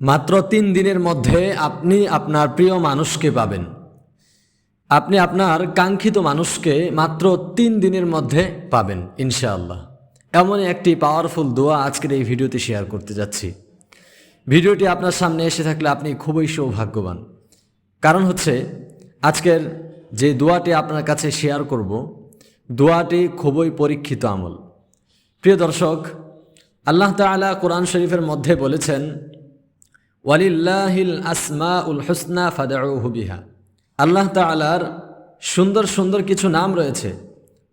মাত্র 3 দিনের মধ্যে আপনি আপনার প্রিয় মানুষকে পাবেন। আপনি আপনার কাঙ্ক্ষিত মানুষকে মাত্র 3 দিনের মধ্যে পাবেন ইনশাআল্লাহ। এমন একটি পাওয়ারফুল দোয়া আজকের এই ভিডিওতে শেয়ার করতে যাচ্ছি। ভিডিওটি আপনার সামনে এসে থাকলে আপনি খুবই সৌভাগ্যবান। কারণ হচ্ছে আজকের যে দোয়াটি আপনার কাছে শেয়ার করব, দোয়াটি খুবই পরীক্ষিত আমল। প্রিয় দর্শক, আল্লাহ তাআলা কোরআন শরীফের মধ্যে বলেছেন, ওয়ালিল্লাহিল আসমাউল হুসনা ফাদউহু বিহা। আল্লাহ তাআলার সুন্দর সুন্দর কিছু নাম রয়েছে,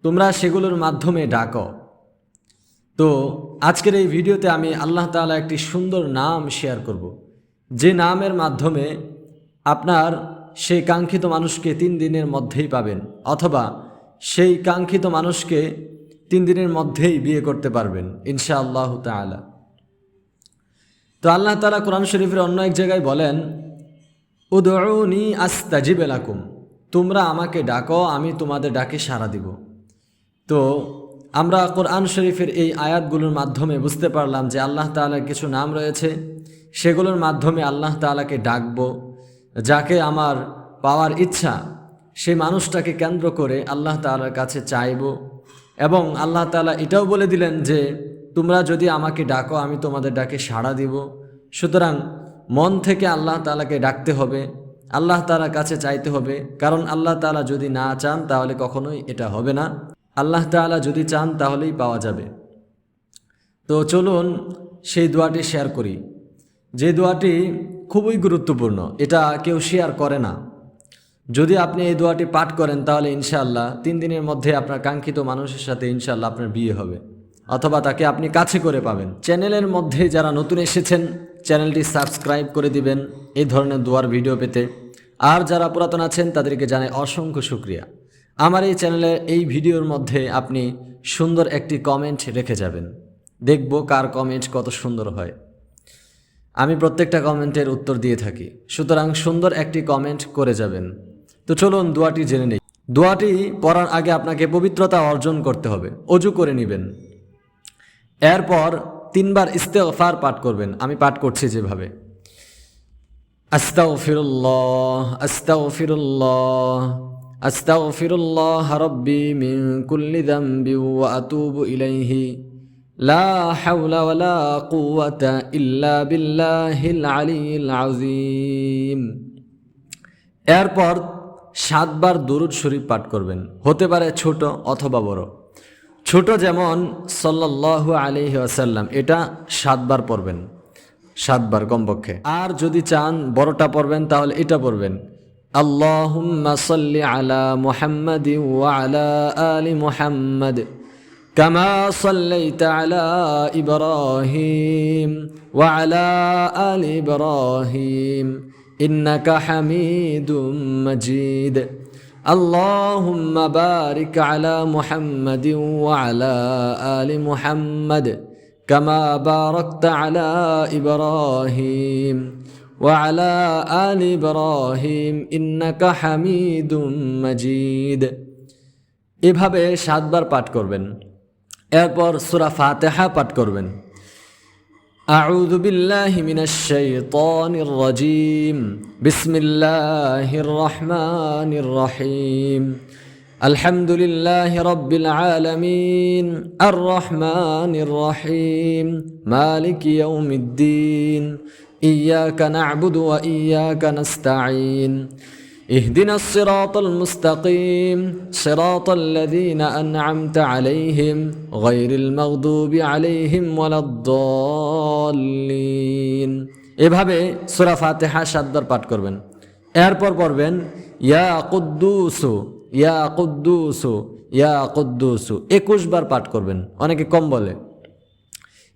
তোমরা সেগুলোর মাধ্যমে ডাকো। তো আজকের এই ভিডিওতে আমি আল্লাহ তাআলা একটি সুন্দর নাম শেয়ার করব, যে নামের মাধ্যমে আপনার সেই কাঙ্ক্ষিত মানুষকে 3 দিনের মধ্যেই পাবেন, অথবা সেই কাঙ্ক্ষিত মানুষকে 3 দিনের মধ্যেই বিয়ে করতে পারবেন ইনশাআল্লাহু তাআলা। তো আল্লাহ তাআলা কোরআন শরীফের অন্য এক জায়গায় বলেন, উদউনি আস্তাজিব লাকুম, তোমরা আমাকে ডাকো, আমি তোমাদের ডাকে সাড়া দিব। তো আমরা কোরআন শরীফের এই আয়াতগুলোর মাধ্যমে বুঝতে পারলাম যে আল্লাহ তাআলার কিছু নাম রয়েছে, সেগুলোর মাধ্যমে আল্লাহ তাআলাকে ডাকবো। যাকে আমার পাওয়ার ইচ্ছা, সেই মানুষটাকে কেন্দ্র করে আল্লাহ তাআলার কাছে চাইব। এবং আল্লাহ তাআলা এটাও বলে দিলেন যে তোমরা যদি আমাকে ডাকো, আমি তোমাদের ডাকে সাড়া দিব। সুতরাং মন থেকে আল্লাহ তাআলাকে ডাকতে হবে, আল্লাহ তাআলার কাছে চাইতে হবে। কারণ আল্লাহ তাআলা যদি না চান তাহলে কখনোই এটা হবে না। আল্লাহ তাআলা যদি চান তাহলেই পাওয়া যাবে। তো চলুন সেই দোয়াটি শেয়ার করি, যে দোয়াটি খুবই গুরুত্বপূর্ণ, এটা কেউ শেয়ার করে না। যদি আপনি এই দোয়াটি পাঠ করেন তাহলে ইনশাআল্লাহ 3 দিনের মধ্যে আপনার কাঙ্ক্ষিত মানুষের সাথে ইনশাআল্লাহ আপনার বিয়ে হবে, অথবা তাকে আপনি কাছে করে পাবেন। চ্যানেলের মধ্যে যারা নতুন এসেছেন, চ্যানেলটি সাবস্ক্রাইব করে দিবেন এই ধরনের দোয়ার ভিডিও পেতে। আর যারা পুরাতন আছেন তাদেরকে জানাই অসংখ্য শুকরিয়া। আমার এই চ্যানেলে এই ভিডিওর মধ্যে আপনি সুন্দর একটি কমেন্ট রেখে যাবেন, দেখব কার কমেন্ট কত সুন্দর হয়। আমি প্রত্যেকটা কমেন্টের উত্তর দিয়ে থাকি, সুতরাং সুন্দর একটি কমেন্ট করে যাবেন। তো চলুন দোয়াটি জেনে নেই। দোয়াটি পড়ার আগে আপনাকে পবিত্রতা অর্জন করতে হবে, অজু করে নেবেন। এরপর 3 বার ইস্তেগফার পাঠ করবেন, আমি পাঠ করছি যেভাবে। আস্তাগফিরুল্লাহ আস্তাগফিরুল্লাহ আস্তাগফিরুল্লাহ রাব্বি মিন কুল্লি যামবি ওয়া আতুবু ইলাইহি লা হাওলা ওয়ালা কুওয়াতা ইল্লা বিল্লাহিল আলিয়্যিল আযীম। এরপর 7 বার দুরূদ শরীফ পাঠ করবেন, হতে পারে ছোট অথবা বড়। ছোট যেমন সাল্লাল্লাহু আলাইহি ওয়াসাল্লাম, এটা 7 বার পড়বেন, 7 বার কমপক্ষে। আর যদি চান বড়টা পড়বেন তাহলে এটা পড়বেন, আল্লাহুম্মা সাল্লি আলা মুহাম্মাদি ওয়া আলা আলি মুহাম্মাদ কামা সাল্লাইতা আলা ইব্রাহিম ওয়া আলা আলি ইব্রাহিম ইন্নাকা হামিদুম মাজিদ। আল্লাহুম্মা বারিক আলা মুহাম্মাদি ওয়া আলা আলি মুহাম্মাদ কামা বারাকতা আলা ইব্রাহিম ওয়া আলা আলি ইব্রাহিম ইন্নাকা হামিদুম মাজিদ। এভাবে 7 বার পাঠ করবেন। এরপর সূরা ফাতিহা পাঠ করবেন। আউযু বিল্লাহি মিনাশ শাইতানির রাজীম, বিসমিল্লাহির রহমানির রহিম, আলহামদুলিল্লাহি রাব্বিল আলামিন, আর রহমানির রহিম, মালিকি ইয়াউমিদ্দিন, ইয়্যাকা না'বুদু ওয়া ইয়্যাকা নাস্তাঈন, ইহদিনাস সিরাতাল মুস্তাকিম, সিরাতাল লাযীনা আন'আমতা আলাইহিম গায়রিল মাগদুবি আলাইহিম ওয়ালাদ-দাল্লিন। এভাবে সূরা ফাতিহা 7 বার পাঠ করবেন। এরপর পড়বেন ইয়া কুদ্দুসু ইয়া কুদ্দুসু ইয়া কুদ্দুসু, 21 বার পাঠ করবেন। অনেকে কম বলে।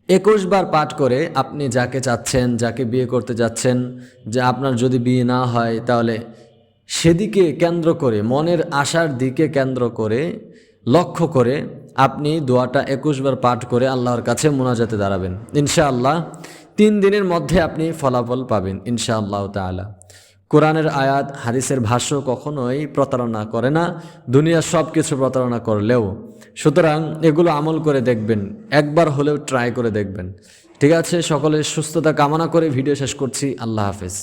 21 বার পাঠ করে আপনি যাকে চাচ্ছেন, যাকে বিয়ে করতে যাচ্ছেন, যে আপনার যদি বিয়ে না হয় তাহলে সেদিকে কেন্দ্র করে, মনের আশার দিকে কেন্দ্র করে, লক্ষ্য করে আপনি দোয়াটা 21 বার পাঠ করে আল্লাহর কাছে মুনাজাতে দাঁড়াবেন। ইনশাআল্লাহ 3 দিনের মধ্যে আপনি ফলাফল পাবেন ইনশাআল্লাহ তাআলা। কোরআনের আয়াত, হাদিসের ভাষ্য কখনোই প্রতারণা করে না, দুনিয়ার সব কিছু প্রতারণা করলেও। সুতরাং এগুলো আমল করে দেখবেন, একবার হলেও ট্রাই করে দেখবেন। ঠিক আছে, সকলের সুস্থতা কামনা করে ভিডিও শেষ করছি। আল্লাহ হাফেজ।